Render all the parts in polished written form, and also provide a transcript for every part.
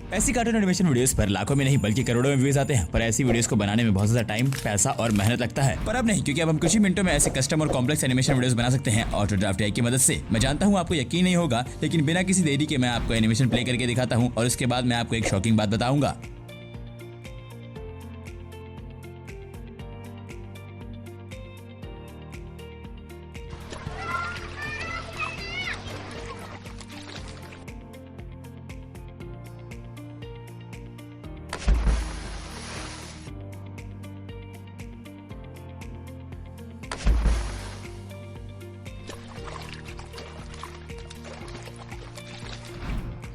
ऐसी cartoon animation videos पर लाखों में नहीं बल्कि करोड़ों में व्यूज आते हैं, पर ऐसी वीडियोस को बनाने में बहुत ज्यादा टाइम, पैसा और मेहनत लगता है। पर अब नहीं, क्योंकि अब हम कुछ ही मिनटों में ऐसे कस्टम और कॉम्प्लेक्स एनिमेशन वीडियोस बना सकते हैं ऑटोड्राफ्ट एआई की मदद से। मैं जानता हूँ आपको यकीन नहीं होगा, लेकिन बिना किसी देरी के मैं आपको एनिमेशन प्ले करके दिखाता हूँ और उसके बाद मैं आपको एक शॉकिंग बात बताऊंगा।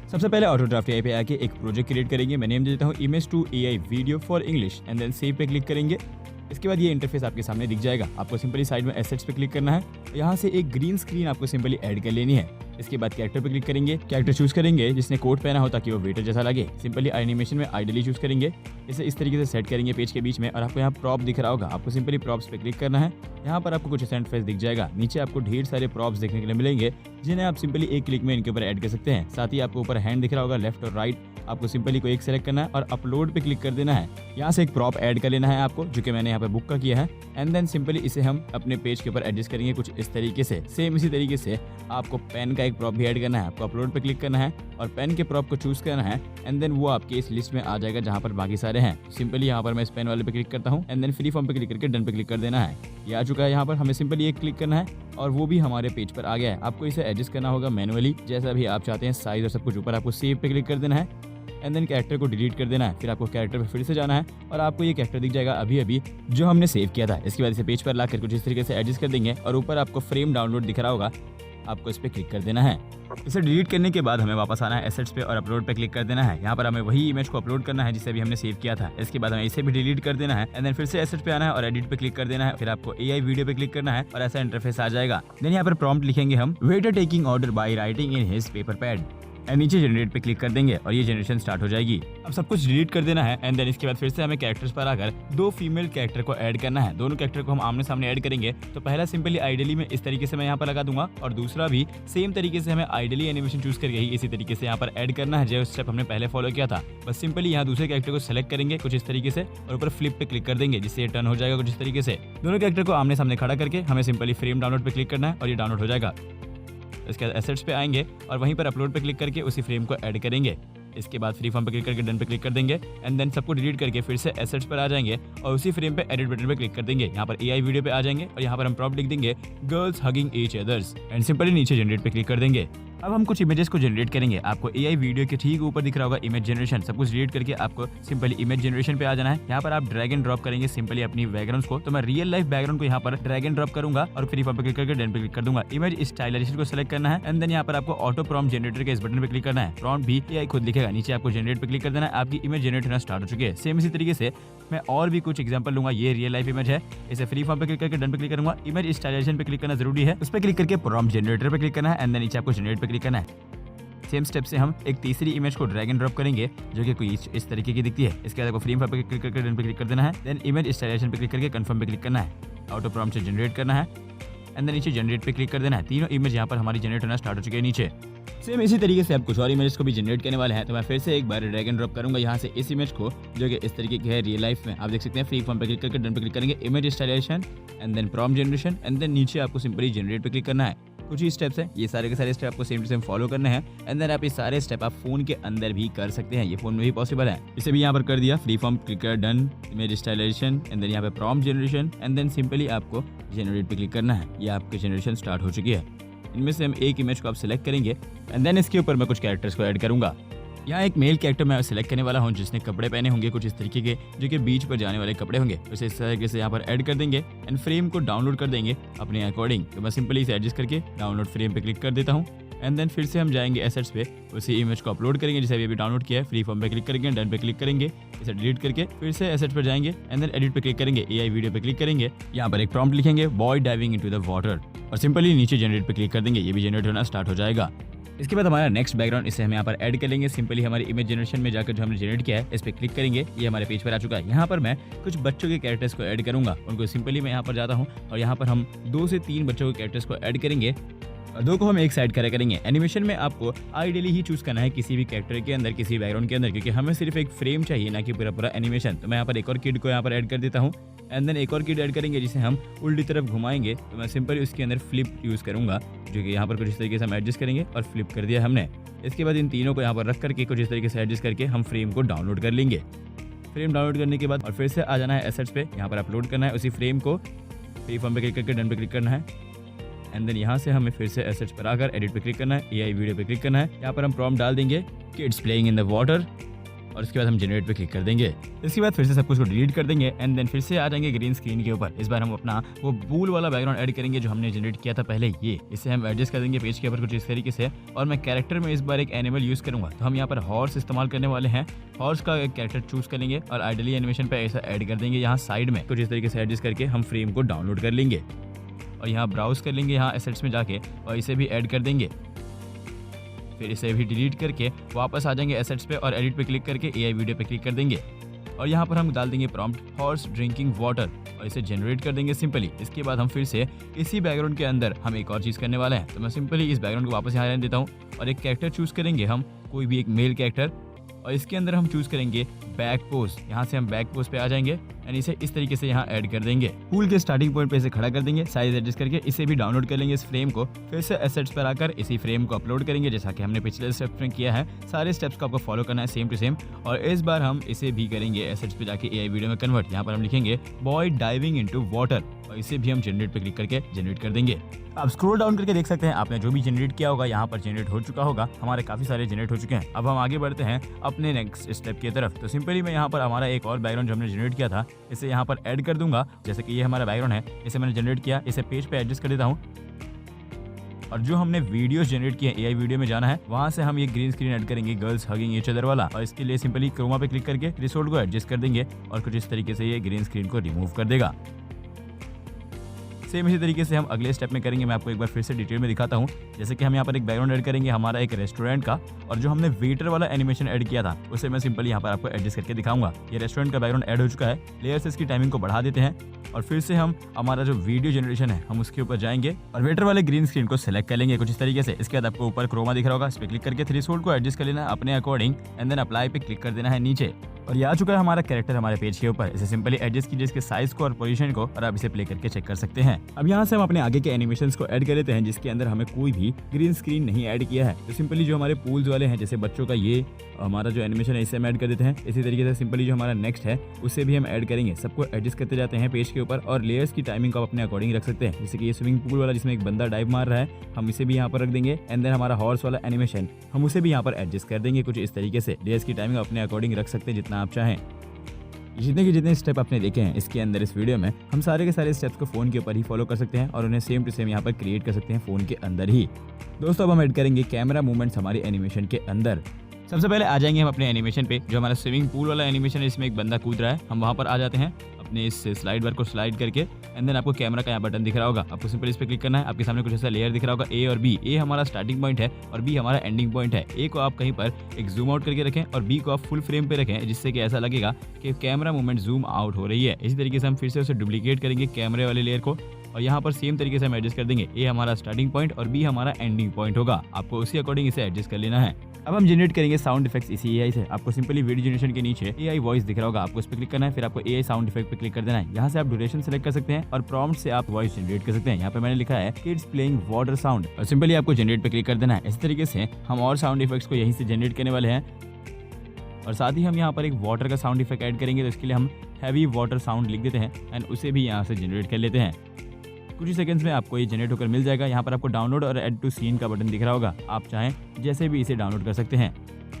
सबसे पहले ऑटोड्राफ्ट एआई पे आके एक प्रोजेक्ट क्रिएट करेंगे। मैं नेम दे देता हूँ image to AI video for English and then save पे क्लिक करेंगे। इसके बाद ये इंटरफेस आपके सामने दिख जाएगा। आपको सिंपली साइड में एसेट्स पे क्लिक करना है। यहाँ से एक ग्रीन स्क्रीन आपको सिंपली ऐड कर लेनी है। इसके बाद कैरेक्टर पे क्लिक करेंगे, कैरेक्टर चूज करेंगे जिसने कोट पहना हो ताकि वो वेटर जैसा लगे। सिंपली एनिमेशन में आइडली चूज करेंगे, इसे इस तरीके से सेट करेंगे पेज के बीच में और आपको यहाँ प्रॉप दिख रहा होगा। आपको सिंपली प्रॉप्स पे क्लिक करना है। यहाँ पर आपको कुछ सेंट फेस दिख जाएगा। नीचे आपको ढेर सारे प्रॉप्स देखने के लिए मिलेंगे जिन्हें आप सिंपली एक क्लिक में इनके ऊपर ऐड कर सकते हैं। साथ ही आपको ऊपर हैंड दिख रहा होगा, लेफ्ट और राइट। आपको सिंपली को एक सेलेक्ट करना है और अपलोड पे क्लिक कर देना है। यहाँ से एक प्रॉप ऐड कर लेना है आपको, जो कि मैंने यहाँ पे बुक का किया है। एंड देन सिंपली इसे हम अपने पेज के ऊपर एडजस्ट करेंगे कुछ इस तरीके से। सेम इसी तरीके से आपको पेन का एक प्रॉप भी ऐड करना है। आपको अपलोड पे क्लिक करना है और पेन के प्रॉप को चूज करना है। एंड देन वो आपके इस लिस्ट में आ जाएगा जहाँ पर बाकी सारे हैं। सिंपली यहाँ पर मैं इस पेन वाले पे क्लिक करता हूँ एंड देन फ्री फॉर्म पे क्लिक करके डन पे क्लिक कर देना है। ये आ चुका है। यहाँ पर हमें सिंपली एक क्लिक करना है और वो भी हमारे पेज पर आ गया है। आपको इसे एडजस्ट करना होगा मैनुअली, जैसा भी आप चाहते हैं साइज और सब कुछ। ऊपर आपको सेव पे क्लिक कर देना है एंड देन कैरेक्टर को डिलीट कर देना है। फिर आपको कैरेक्टर पे फिर से जाना है और आपको ये कैरेक्टर दिख जाएगा अभी जो हमने सेव किया था। इसके बाद इसे पेज पर लाकर कुछ इस तरीके से एडजस्ट कर देंगे और ऊपर आपको फ्रेम डाउनलोड दिख रहा होगा, आपको इस पे क्लिक कर देना है। इसे डिलीट करने के बाद हमें वापस आना है एसेट्स पे और अपलोड पे क्लिक कर देना है। यहाँ पर हमें वही इमेज को अपलोड करना है जिसे भी हमने सेव किया था। इसके बाद हमें इसे भी डिलीट कर देना है एंड देन फिर से एसेट्स पे आना है और एडिट पे क्लिक कर देना है। फिर आपको एआई वीडियो पे क्लिक करना है और ऐसा इंटरफेस आ जाएगा। देन यहाँ पर प्रॉम्प्ट लिखेंगे हम, waiter taking order by writing in his paper pad and नीचे जनरेट पे क्लिक कर देंगे और ये जनरेशन स्टार्ट हो जाएगी। अब सब कुछ डिलीट कर देना है एंड देन इसके बाद फिर से हमें कैरेक्टर्स पर आकर दो फीमेल कैरेक्टर को ऐड करना है। दोनों कैरेक्टर को हम आमने सामने ऐड करेंगे। तो पहला सिंपली आइडली में इस तरीके से मैं यहाँ पर लगा दूंगा और दूसरा भी सेम तरीके से हमें आइडली एनिमेशन चूज करके ही इसी तरीके से यहाँ पर ऐड करना है, जो स्टेप हमने पहले फॉलो किया था। बस सिंपली यहाँ दूसरे कैरेक्टर को सेलेक्ट करेंगे कुछ इस तरीके से और ऊपर फ्लिप पे क्लिक कर देंगे जिससे ये टर्न हो जाएगा कुछ इस तरीके से। दोनों कैरेक्टर को आमने सामने खड़ा करके हमें सिंपली फ्रेम डाउनलोड पे क्लिक करना है और ये डाउनलोड हो जाएगा। इसके बाद एसेट्स पे आएंगे और वहीं पर अपलोड पे क्लिक करके उसी फ्रेम को ऐड करेंगे। इसके बाद फ्री फॉर्म पे क्लिक करके डन पे क्लिक कर देंगे एंड देन सबको डिलीट करके फिर से एसेट्स पर आ जाएंगे और उसी फ्रेम पे एडिट बटन पे क्लिक कर देंगे। यहाँ पर एआई वीडियो पे आ जाएंगे और यहाँ पर हम प्रॉम्प्ट लिख देंगे girls hugging each others and simply नीचे जनरेट पे क्लिक कर देंगे। अब हम कुछ इमेजेस को जनरेट करेंगे। आपको एआई वीडियो के ठीक ऊपर दिख रहा होगा इमेज जनरेशन। सब कुछ डिलीट करके आपको सिंपली इमेज जनरेशन पे आ जाना है। यहाँ पर आप ड्रैग एंड ड्रॉप करेंगे सिंपली अपनी बैकग्राउंड को। तो मैं रियल लाइफ बैकग्राउंड को यहाँ पर ड्रैग एंड ड्रॉप करूंगा और फ्री फॉर्म पे क्लिक करके डन पे क्लिक कर दूंगा। इमेज स्टाइलाइजेशन को सिलेक्ट करना है एंड देन यहाँ पर आपको ऑटो प्रॉम्प्ट जनरेटर के इस बटन पे क्लिक करना है। प्रॉम्प्ट भी एआई खुद लिखेगा। नीचे आपको जनरेट पे क्लिक कर देना है। आपकी इमेज जनरेट होना स्टार्ट हो चुकी है। सेम इसी तरीके से मैं और भी कुछ एग्जांपल लूंगा। ये रियल लाइफ इमेज है, इसे फ्री फॉर्म पे क्लिक करके डन पे क्लिक करूंगा। इमेज स्टाइलाइजेशन पे क्लिक करना जरूरी है। उस पे क्लिक करके प्रॉम्प्ट जनरेटर पे क्लिक करना है एंड देन नीचे आपको जनरेट पे क्लिक करना है। सेम स्टेप से हम एक तीसरी इमेज को ड्रैग एंड ड्रॉप करेंगे जो कि कोई इस तरीके की दिखती है। इसके बाद आपको फ्रेम पे क्लिक करके डन पे क्लिक कर देना है। देन इमेज स्टाइलाइजेशन पे क्लिक करके कंफर्म पे क्लिक करना है। ऑटो प्रॉम्प्ट से जनरेट करना है एंड देन नीचे जनरेट पे क्लिक कर देना है। तीनों इमेज यहाँ पर हमारी जनरेट होना स्टार्ट हो चुकी है नीचे। सेम इसी तरीके से आप कुछ और इमेज को भी जनरेट करने वाले हैं। तो मैं फिर से एक बार ड्रैग एंड ड्रॉप करूंगा यहाँ से इस इमेज को, जो कि इस तरीके की है रियल लाइफ में। आप देख सकते हैं फ्री फॉर्म पे क्लिक करके डन पे क्लिक करेंगे, image stylisation and then prompt generation and then नीचे आपको सिंपली जनरेट पे क्लिक करना है। कुछ ही स्टेप्स हैं, ये सारे के सारे स्टेप आपको सेम टू सेम फॉलो करने हैं एंड देन आप ये सारे स्टेप आप फोन के अंदर भी कर सकते हैं। ये फोन में भी पॉसिबल है। इसे भी यहाँ पर कर दिया। फ्री फॉर्म क्लिक कर done, image stylisation and then यहाँ पे prompt generation and then simply आपको जनरेट पे क्लिक करना है। ये आपकी जनरेशन स्टार्ट हो चुकी है। इनमें से हम एक इमेज को आप सिलेक्ट करेंगे एंड देन इसके ऊपर मैं कुछ कैरेक्टर्स को ऐड करूंगा। यहाँ एक मेल कैरेक्टर मैं सिलेक्ट करने वाला हूँ जिसने कपड़े पहने होंगे कुछ इस तरीके के, जो कि बीच पर जाने वाले कपड़े होंगे। उसे इस तरीके से यहाँ पर ऐड कर देंगे एंड फ्रेम को डाउनलोड कर देंगे अपने अकॉर्डिंग। तो मैं सिंपली इसे एडजस्ट करके डाउनलोड फ्रेम पे क्लिक कर देता हूँ एंड देन फिर से हम जाएंगे एसेट्स पे, उसी इमेज को अपलोड करेंगे जिसे अभी डाउनलोड किया है। फ्री फॉर्म पे क्लिक करेंगे, डन पे क्लिक करेंगे, इसे डिलीट करके फिर से एसेट्स पर जाएंगे एंड देन एडिट पे क्लिक करेंगे, एआई वीडियो पे क्लिक करेंगे। यहाँ पर एक प्रॉम्प्ट लिखेंगे boy diving into the water और सिंपली नीचे जनरेट पे क्लिक कर देंगे। ये भी जनरेट होना स्टार्ट हो जाएगा। इसके बाद हमारा नेक्स्ट बैकग्राउंड, इसे हम यहाँ पर ऐड कर लेंगे। सिंपली हमारी इमेज जनरेशन में जाकर जो हमने जनरेट किया है इस पे क्लिक करेंगे। ये हमारे पेज पर आ चुका है। यहाँ पर मैं कुछ बच्चों के कैरेक्टर्स को ऐड करूंगा। उनको सिंपली मैं यहाँ पर जाता हूँ और यहाँ पर हम 2 से 3 बच्चों के कैरेक्टर्स को ऐड करेंगे और 2 को हम एक साइड खड़ा करेंगे। एनिमेशन में आपको आइडियली ही चूज करना है किसी भी कैरेक्टर के अंदर, किसी बैकग्राउंड के अंदर, क्योंकि हमें सिर्फ एक फ्रेम चाहिए ना कि पूरा एनिमेशन। तो मैं यहाँ पर एक और किड को यहाँ पर ऐड कर देता हूँ एंड देन एक और किड ऐड करेंगे जिसे हम उल्टी तरफ घुमाएंगे। तो मैं सिंपली उसके अंदर फ्लिप यूज़ करूँगा, जो कि यहाँ पर कुछ इस तरीके से हम एडजस्ट करेंगे और फ्लिप कर दिया हमने। इसके बाद इन तीनों को यहाँ पर रख करके कुछ इस तरीके से एडजस्ट करके हम फ्रेम को डाउनलोड कर लेंगे। फ्रेम डाउनलोड करने के बाद और फिर से आ जाना है एसेट्स पे, यहाँ पर अपलोड करना है उसी फ्रेम को, फ्री फॉर्म पे क्लिक करके डन पे क्लिक करना है एंड देन यहाँ से हमें फिर से एसेट्स पर आकर एडिट पे क्लिक करना है, एआई वीडियो पे क्लिक करना है। यहाँ पर हम प्रॉम्प्ट डाल देंगे kids playing in the water और उसके बाद हम जनरेट पे क्लिक कर देंगे। इसके बाद फिर से सब कुछ को डिलीट कर देंगे एंड देन फिर से आ जाएंगे ग्रीन स्क्रीन के ऊपर। इस बार हम अपना वो पूल वाला बैकग्राउंड ऐड करेंगे जो हमने जनरेट किया था पहले। ये इसे हम एडजस्ट कर देंगे पेज के ऊपर कुछ इस तरीके से, और मैं कैरेक्टर में इस बार एक एनिमल यूज़ करूंगा। तो हम यहाँ पर हॉर्स इस्तेमाल करने वाले हैं। हॉर्स का एक कैरेक्टर चूज कर लेंगे और आइडियली एनिमेशन पे ऐसा ऐड कर देंगे। यहाँ साइड में कुछ इस तरीके से एडजस्ट करके हम फ्रेम को डाउनलोड कर लेंगे और यहाँ ब्राउज कर लेंगे यहाँ एसेट्स में जाके और इसे भी ऐड कर देंगे। फिर इसे भी डिलीट करके वापस आ जाएंगे एसेट्स पे और एडिट पे क्लिक करके एआई वीडियो पे क्लिक कर देंगे और यहाँ पर हम डाल देंगे प्रॉम्प्ट हॉर्स ड्रिंकिंग वाटर और इसे जनरेट कर देंगे सिंपली। इसके बाद हम फिर से इसी बैकग्राउंड के अंदर हम एक और चीज़ करने वाले हैं। तो मैं सिंपली इस बैकग्राउंड को वापस यहाँ रहने देता हूँ और एक कैरेक्टर चूज करेंगे हम, कोई भी एक मेल कैरेक्टर, और इसके अंदर हम चूज करेंगे बैक पोज। यहाँ से हम बैक पोज पे आ जाएंगे एंड इसे इस तरीके से यहाँ ऐड कर देंगे। पूल के स्टार्टिंग पॉइंट पे इसे खड़ा कर देंगे, साइज एडजस्ट करके इसे भी डाउनलोड कर लेंगे इस फ्रेम को। फिर से एसेट्स पर आकर इसी फ्रेम को अपलोड करेंगे जैसा कि हमने पिछले स्टेप्स में किया है। सारे स्टेप्स को आपको फॉलो करना है सेम टू सेम, और इस बार हम इसे भी करेंगे एसेट्स पे जाके एआई वीडियो में कन्वर्ट। यहाँ पर हम लिखेंगे बॉय डाइविंग इनटू वाटर और इसे भी हम जनरेट पे क्लिक करके जनरेट कर देंगे। आप स्क्रॉल डाउन करके देख सकते हैं आपने जो भी जनरेट किया होगा यहाँ पर जनरेट हो चुका होगा। हमारे काफी सारे जनरेट हो चुके हैं। अब हम आगे बढ़ते हैं अपने नेक्स्ट स्टेप की तरफ। तो सिंपली मैं यहाँ पर हमारा एक और बैकग्राउंड जो हमने जनरेट किया था इसे यहाँ पर ऐड कर दूंगा। जैसे कि ये हमारा बैकग्राउंड है, इसे मैंने जनरेट किया, इसे पेज पे एडजस्ट कर देता हूँ और जो हमने वीडियोस जनरेट किए एआई वीडियो में जाना है, वहां से हम ये ग्रीन स्क्रीन ऐड करेंगे गर्ल्स हगिंग ईच अदर वाला, और इसके लिए सिंपली क्रोमा पे क्लिक करके रिसोर्ट को एडजस्ट कर देंगे और कुछ इस तरीके से ये ग्रीन स्क्रीन को रिमूव कर देगा। सेम इसी तरीके से हम अगले स्टेप में करेंगे। मैं आपको एक बार फिर से डिटेल में दिखाता हूँ। जैसे कि हम यहाँ पर एक बैकग्राउंड ऐड करेंगे हमारा एक रेस्टोरेंट का, और जो हमने वेटर वाला एनिमेशन ऐड किया था उसे मैं सिंपली यहाँ पर आपको एडजस्ट करके दिखाऊंगा। ये रेस्टोरेंट का बैकग्राउंड ऐड हो चुका है। लेयर से इसकी टाइमिंग को बढ़ा देते हैं और फिर से हम हमारा जो वीडियो जनरेशन है हम उसके ऊपर जाएंगे और वेटर वाले ग्रीन स्क्रीन को सिलेक्ट कर लेंगे कुछ इस तरीके से। इसके बाद आपको ऊपर क्रोमा दिख रहा होगा, इस पर क्लिक करके थ्रेशोल्ड को एडजस्ट कर लेना है अपने अकॉर्डिंग एंड देन अप्लाई पे क्लिक कर देना है नीचे, और ये आ चुका है हमारा कैरेक्टर हमारे पेज के ऊपर। इसे सिंपली एडजस्ट कीजिए इसके साइज को और पोजीशन को, और आप इसे प्ले करके चेक कर सकते हैं। अब यहाँ से हम अपने आगे के एनिमेशंस को ऐड कर लेते हैं जिसके अंदर हमें कोई भी ग्रीन स्क्रीन नहीं ऐड किया है। तो सिंपली जो हमारे पूल्स वाले हैं जैसे बच्चों का ये हमारा जो एनिमेशन है इसे हम ऐड कर देते हैं। इसी तरीके से सिंपली जो हमारा नेक्स्ट है उसे भी हम ऐड करेंगे। सबको एडजस्ट करते जाते हैं पेज के ऊपर, और लेयर्स की टाइमिंग को आप अपने अकॉर्डिंग रख सकते हैं। जैसे कि ये स्विमिंग पूल वाला जिसमें एक बंदा डाइव मार रहा है हम इसे भी यहाँ पर रख देंगे एंड देन हमारा हॉर्स वाला एनिमेशन हम उसे भी यहाँ पर एडजस्ट कर देंगे कुछ इस तरीके से। लेयर्स की टाइमिंग अपने अकॉर्डिंग रख सकते हैं जितना आप चाहें। जितने स्टेप आपने देखे हैं इसके अंदर इस वीडियो में, हम सारे के सारे स्टेप्स को फोन के ऊपर ही फॉलो कर सकते हैं और उन्हें सेम टू सेम यहाँ पर क्रिएट कर सकते हैं फोन के अंदर ही। दोस्तों अब हम ऐड करेंगे कैमरा मूवमेंट्स हमारे एनिमेशन के अंदर। सबसे पहले आ जाएंगे हम अपने एनिमेशन पे, जो हमारा स्विमिंग पूल वाला एनिमेशन है इसमें एक बंदा कूद रहा है। हम वहाँ पर आ जाते हैं अपने इस स्लाइड बार को स्लाइड करके एंड देन आपको कैमरा का यहाँ बटन दिख रहा होगा, आपको सिंपल इस पर क्लिक करना है। आपके सामने कुछ ऐसा लेयर दिख रहा होगा ए और बी। ए हमारा स्टार्टिंग पॉइंट है और बी हमारा एंडिंग पॉइंट है। ए को आप कहीं पर एक जूम आउट करके रखें और बी को आप फुल फ्रेम पे रखें जिससे कि ऐसा लगेगा कि कैमरा मूवमेंट जूम आउट हो रही है। इसी तरीके से हम फिर से उसे डुप्लीकेट करेंगे कैमरे वाले लेयर को और यहाँ पर सेम तरीके से हम एडजस्ट कर देंगे। ए हमारा स्टार्टिंग पॉइंट और बी हमारा एंडिंग पॉइंट होगा। आपको उसी अकॉर्डिंग इसे एडजस्ट कर लेना है। अब हम जनरेट करेंगे साउंड इफेक्ट्स इसी एआई से। आपको सिंपली वीडियो जनरेशन के नीचे एआई वॉइस दिख रहा होगा, आपको इस पर क्लिक करना है। फिर आपको एआई साउंड इफेक्ट पे क्लिक कर देना है। यहाँ से आप ड्यूरेशन सेलेक्ट कर सकते हैं और प्रॉम्प्ट से आप वॉइस जनरेट कर सकते हैं। यहाँ पे मैंने लिखा है किड्स प्लेइंग वाटर साउंड और सिंपली आपको जनरेट पे क्लिक कर देना है। इस तरीके से हम और साउंड इफेक्ट्स को यहीं से जनरेट करने वाले हैं और साथ ही हम यहाँ पर एक वाटर का साउंड इफेक्ट ऐड करेंगे। तो इसके लिए हम हैवी वाटर साउंड लिख देते हैं एंड उसे भी यहाँ से जनरेट कर लेते हैं। कुछ ही सेकंड्स में आपको ये जनरेट होकर मिल जाएगा। यहाँ पर आपको डाउनलोड और ऐड टू सीन का बटन दिख रहा होगा, आप चाहें जैसे भी इसे डाउनलोड कर सकते हैं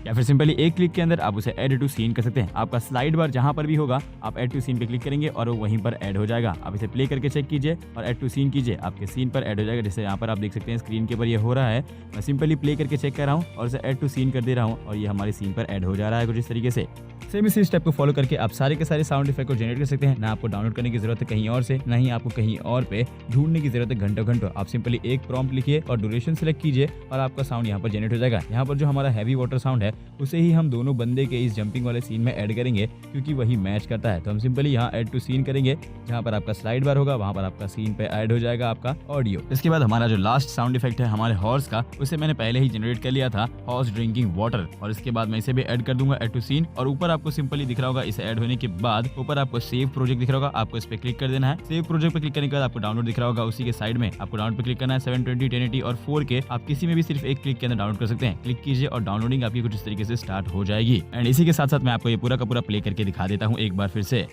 या फिर सिंपली एक क्लिक के अंदर आप उसे ऐड टू सीन कर सकते हैं। आपका स्लाइड बार जहां पर भी होगा आप ऐड टू सीन पे क्लिक करेंगे और वो वहीं पर ऐड हो जाएगा। आप इसे प्ले करके चेक कीजिए और ऐड टू सीन कीजिए, आपके सीन पर ऐड हो जाएगा। जैसे यहाँ पर आप देख सकते हैं स्क्रीन के ऊपर ये हो रहा है। मैं सिंपली प्ले करके चेक कर रहा हूँ और उसे ऐड टू सीन कर दे रहा हूँ और ये हमारे सीन पर ऐड हो जा रहा है कुछ इस तरीके से। सेम इसी स्टेप को फॉलो करके आप सारे के सारे साउंड इफेक्ट को जनरेट कर सकते हैं। ना आपको डाउनलोड करने की जरूरत है कहीं और से, ना ही आपको कहीं और पे ढूंढने की जरूरत है घंटों घंटों। आप सिंपली एक प्रॉम्प्ट लिखिए और ड्यूरेशन सेलेक्ट कीजिए और आपका साउंड यहाँ पर जनरेट हो जाएगा। यहाँ पर जो हमारा हैवी वाटर साउंड है उसे ही हम दोनों बंदे के इस जंपिंग वाले सीन में ऐड करेंगे, क्योंकि वही मैच करता है। तो हम सिंपली यहाँ ऐड टू सीन करेंगे, जहाँ पर आपका स्लाइड बार होगा वहाँ पर आपका सीन पे ऐड हो जाएगा आपका ऑडियो। इसके बाद हमारा जो लास्ट साउंड इफेक्ट है हमारे हॉर्स का, उसे मैंने पहले ही जनरेट कर लिया था, हॉर्स ड्रिंकिंग वाटर। और इसके बाद मैं इसे भी ऐड कर दूंगा ऐड टू सीन। और ऊपर आपको सिंपली दिख रहा होगा, इसे ऐड होने के बाद ऊपर आपको सेव प्रोजेक्ट दिख रहा होगा, आपको इस पे क्लिक कर देना है। सेव प्रोजेक्ट पे क्लिक करने के बाद आपको डाउनलोड दिख रहा होगा, उसी के साइड में आपको डाउनलोड पे क्लिक करना है। 720, 1080 और 4K आप किसी में भी सिर्फ एक क्लिक के अंदर डाउनलोड कर सकते हैं। क्लिक कीजिए और डाउनलोडिंग आपकी कुछ इस तरीके से स्टार्ट हो जाएगी। एंड इसी के साथ साथ मैं आपको ये पूरा का पूरा प्ले करके दिखा देता हूँ एक बार फिर से।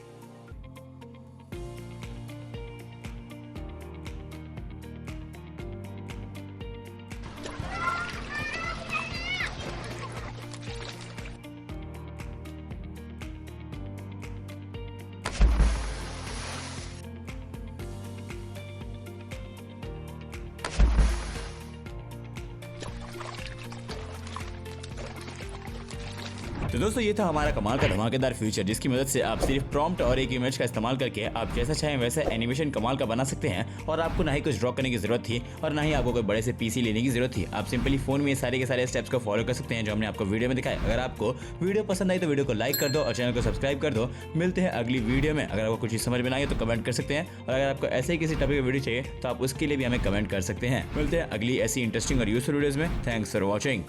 तो दोस्तों ये था हमारा कमाल का धमाकेदार फीचर, जिसकी मदद से आप सिर्फ प्रॉम्प्ट और एक इमेज का इस्तेमाल करके आप जैसा चाहें वैसा एनिमेशन कमाल का बना सकते हैं। और आपको ना ही कुछ ड्रॉ करने की जरूरत थी और ना ही आपको कोई बड़े से पीसी लेने की जरूरत थी। आप सिंपली फोन में सारे के सारे स्टेप्स को फॉलो कर सकते हैं जो हमने आपको वीडियो में दिखाया। अगर आपको वीडियो पसंद आई तो वीडियो को लाइक कर दो और चैनल को सब्सक्राइब कर दो। मिलते हैं अगली वीडियो में। अगर आपको कुछ समझ में ना आए तो कमेंट कर सकते हैं, और अगर आपको ऐसे ही किसी टॉपिक की वीडियो चाहिए तो आप उसके लिए भी हमें कमेंट कर सकते हैं। मिलते हैं अगली ऐसी इंटरेस्टिंग और यूजफुल वीडियोज में। Thanks for watching.